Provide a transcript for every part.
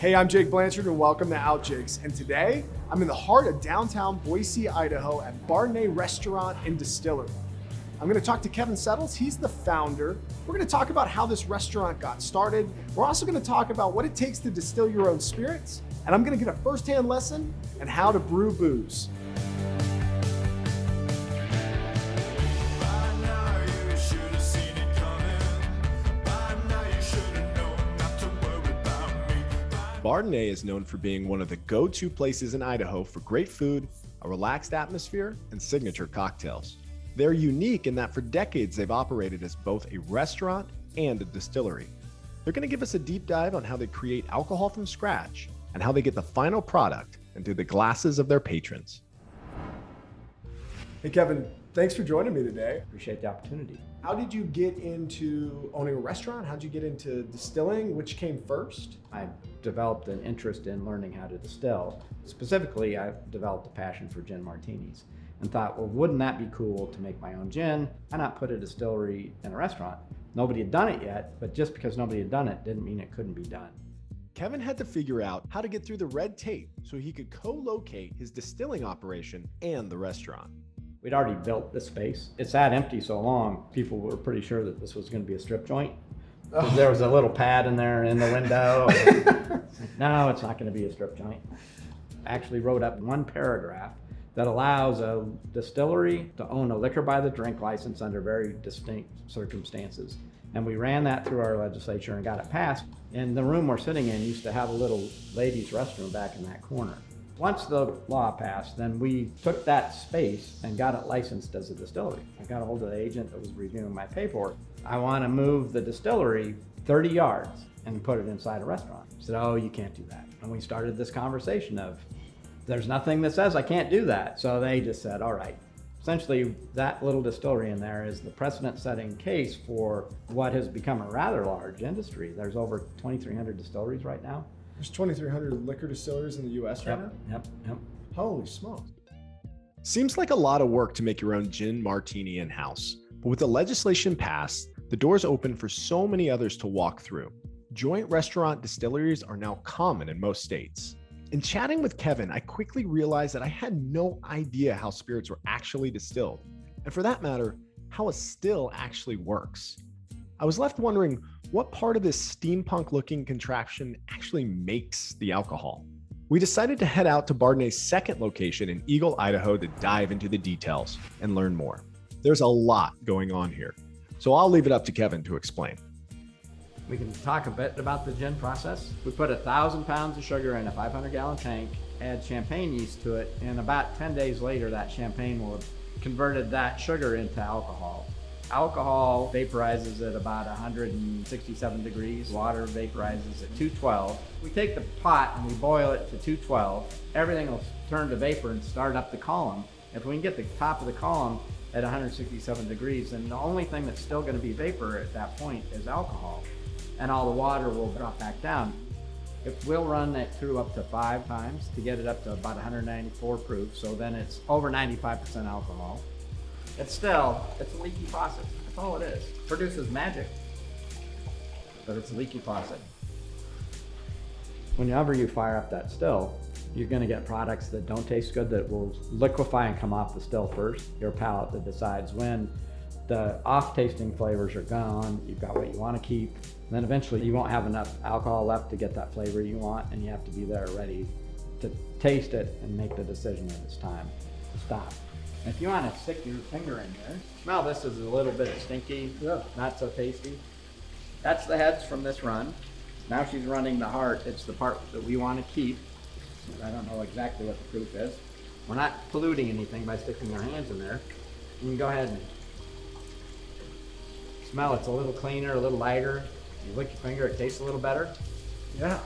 Hey, I'm Jake Blanchard and welcome to Out Jakes. And today, I'm in the heart of downtown Boise, Idaho at Bardenay Resturant and Distillery. I'm gonna talk to Kevin Settles, he's the founder. We're gonna talk about how this restaurant got started. We're also gonna talk about what it takes to distill your own spirits. And I'm gonna get a firsthand lesson on how to brew booze. Bardenay is known for being one of the go-to places in Idaho for great food, a relaxed atmosphere, and signature cocktails. They're unique in that for decades they've operated as both a restaurant and a distillery. They're going to give us a deep dive on how they create alcohol from scratch and how they get the final product into the glasses of their patrons. Hey Kevin, thanks for joining me today. Appreciate the opportunity. How did you get into owning a restaurant? How did you get into distilling? Which came first? I developed an interest in learning how to distill. Specifically, I developed a passion for gin martinis and thought, well, wouldn't that be cool to make my own gin? Why not put a distillery in a restaurant? Nobody had done it yet, but just because nobody had done it didn't mean it couldn't be done. Kevin had to figure out how to get through the red tape so he could co-locate his distilling operation and the restaurant. We'd already built the space. It sat empty so long, people were pretty sure that this was going to be a strip joint. There was a little pad in there in the window. No, it's not going to be a strip joint. I actually wrote up one paragraph that allows a distillery to own a liquor by the drink license under very distinct circumstances. And we ran that through our legislature and got it passed. And the room we're sitting in used to have a little ladies' restroom back in that corner. Once the law passed, then we took that space and got it licensed as a distillery. I got a hold of the agent that was reviewing my paperwork. I want to move the distillery 30 yards and put it inside a restaurant. I said, oh, you can't do that. And we started this conversation of, there's nothing that says I can't do that. So they just said, all right. Essentially, that little distillery in there is the precedent-setting case for what has become a rather large industry. There's over 2,300 distilleries right now. There's 2,300 liquor distilleries in the US right now? Yep. Holy smokes. Seems like a lot of work to make your own gin martini in-house, but with the legislation passed, the doors open for so many others to walk through. Joint restaurant distilleries are now common in most states. In chatting with Kevin, I quickly realized that I had no idea how spirits were actually distilled, and for that matter, how a still actually works. I was left wondering what part of this steampunk-looking contraption actually makes the alcohol. We decided to head out to Bardenay's second location in Eagle, Idaho to dive into the details and learn more. There's a lot going on here, so I'll leave it up to Kevin to explain. We can talk a bit about the gin process. We put 1,000 pounds of sugar in a 500-gallon tank, add champagne yeast to it, and about 10 days later, that champagne will have converted that sugar into alcohol. Alcohol vaporizes at about 167 degrees. Water vaporizes at 212. We take the pot and we boil it to 212. Everything will turn to vapor and start up the column. If we can get the top of the column at 167 degrees, then the only thing that's still going to be vapor at that point is alcohol. And all the water will drop back down. We'll run it through up to 5 times to get it up to about 194 proof. So then it's over 95% alcohol. It's a leaky faucet. That's all it is. It produces magic, but it's a leaky faucet. Whenever you fire up that still, you're going to get products that don't taste good that will liquefy and come off the still first. Your palate that decides when the off-tasting flavors are gone, you've got what you want to keep. And then eventually you won't have enough alcohol left to get that flavor you want, and you have to be there ready to taste it and make the decision that it's time to stop. If you want to stick your finger in there, smell this is a little bit stinky, not so tasty. That's the heads from this run. Now she's running the heart. It's the part that we want to keep. I don't know exactly what the proof is. We're not polluting anything by sticking our hands in there. You can go ahead and smell. It's a little cleaner, a little lighter. You lick your finger, it tastes a little better. Yeah.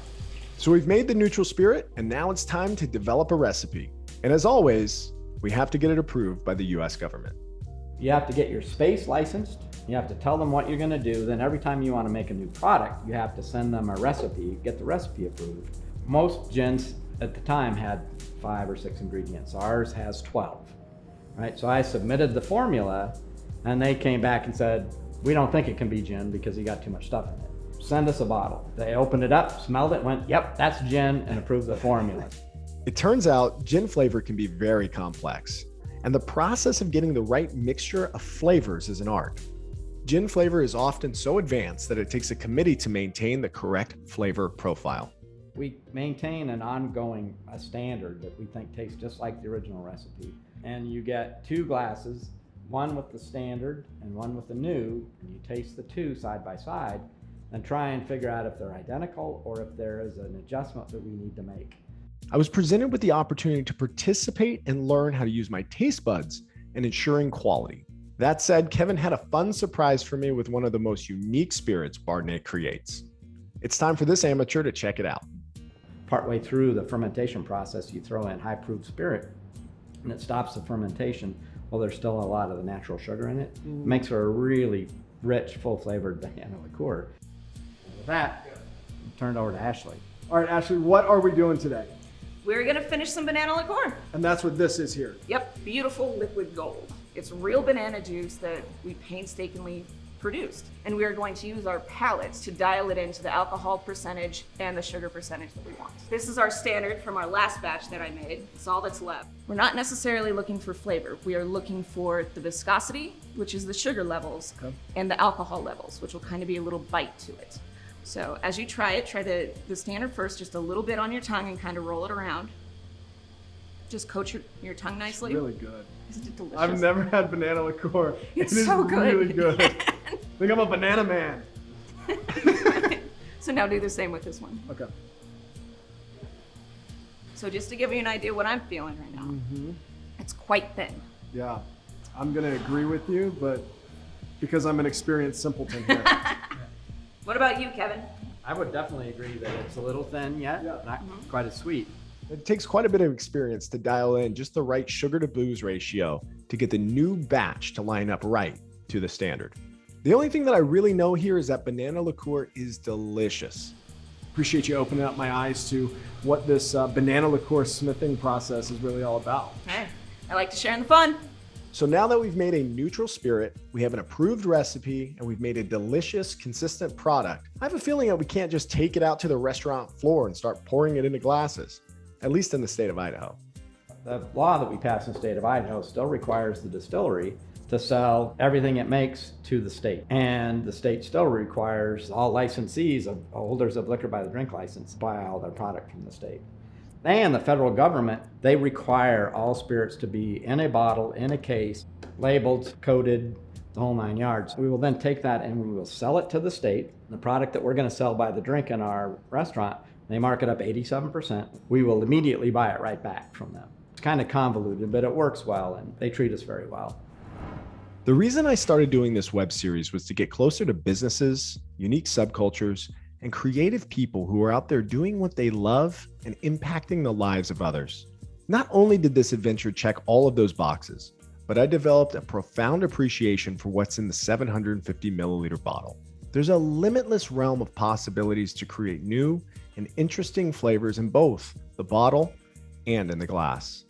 So we've made the neutral spirit, and now it's time to develop a recipe. And as always, we have to get it approved by the US government. You have to get your space licensed. You have to tell them what you're going to do. Then every time you want to make a new product, you have to send them a recipe, get the recipe approved. Most gins at the time had 5 or 6 ingredients. Ours has 12, right? So I submitted the formula and they came back and said, we don't think it can be gin because you got too much stuff in it. send us a bottle. They opened it up, smelled it, went, yep, that's gin, and approved the formula. It turns out gin flavor can be very complex, and the process of getting the right mixture of flavors is an art. Gin flavor is often so advanced that it takes a committee to maintain the correct flavor profile. We maintain an ongoing standard that we think tastes just like the original recipe. And you get 2 glasses, one with the standard and one with the new, and you taste the 2 side by side and try and figure out if they're identical or if there is an adjustment that we need to make. I was presented with the opportunity to participate and learn how to use my taste buds in ensuring quality. That said, Kevin had a fun surprise for me with one of the most unique spirits Bardenay creates. It's time for this amateur to check it out. Partway through the fermentation process, you throw in high proof spirit and it stops the fermentation. Well, there's still a lot of the natural sugar in it. It makes for a really rich, full flavored banana liqueur. And with that, I turned over to Ashley. All right, Ashley, what are we doing today? We're gonna finish some banana liqueur. And that's what this is here. Yep, beautiful liquid gold. It's real banana juice that we painstakingly produced. And we are going to use our palates to dial it into the alcohol percentage and the sugar percentage that we want. This is our standard from our last batch that I made. It's all that's left. We're not necessarily looking for flavor. We are looking for the viscosity, which is the sugar levels, and the alcohol levels, which will kind of be a little bite to it. So as you try it, try the standard first, just a little bit on your tongue and kind of roll it around. Just coat your tongue nicely. It's really good. Isn't it delicious? I've never had banana liqueur. It's It is so good. really good. I think I'm a banana man. So now do the same with this one. Okay. So just to give you an idea what I'm feeling right now, it's quite thin. Yeah, I'm gonna agree with you, but because I'm an experienced simpleton here. What about you, Kevin? I would definitely agree that it's a little thin yet, not quite as sweet. It takes quite a bit of experience to dial in just the right sugar to booze ratio to get the new batch to line up right to the standard. The only thing that I really know here is that banana liqueur is delicious. Appreciate you opening up my eyes to what this banana liqueur smithing process is really all about. Hey, I like to share in the fun. So now that we've made a neutral spirit, we have an approved recipe, and we've made a delicious, consistent product, I have a feeling that we can't just take it out to the restaurant floor and start pouring it into glasses, at least in the state of Idaho. The law that we passed in the state of Idaho still requires the distillery to sell everything it makes to the state. And the state still requires all licensees, of holders of liquor by the drink license, buy all their product from the state. And the federal government, they require all spirits to be in a bottle, in a case, labeled, coated, the whole 9 yards. We will then take that and we will sell it to the state. The product that we're going to sell by the drink in our restaurant, they mark it up 87%. We will immediately buy it right back from them. It's kind of convoluted, but it works well and they treat us very well. The reason I started doing this web series was to get closer to businesses, unique subcultures, and creative people who are out there doing what they love and impacting the lives of others. Not only did this adventure check all of those boxes, but I developed a profound appreciation for what's in the 750 milliliter bottle. There's a limitless realm of possibilities to create new and interesting flavors in both the bottle and in the glass.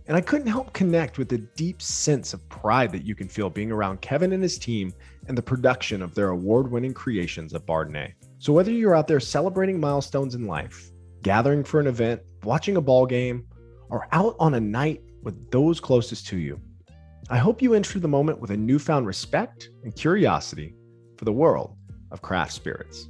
And I couldn't help connect with the deep sense of pride that you can feel being around Kevin and his team and the production of their award-winning creations at Bardenay. So whether you're out there celebrating milestones in life, gathering for an event, watching a ball game, or out on a night with those closest to you, I hope you enter the moment with a newfound respect and curiosity for the world of craft spirits.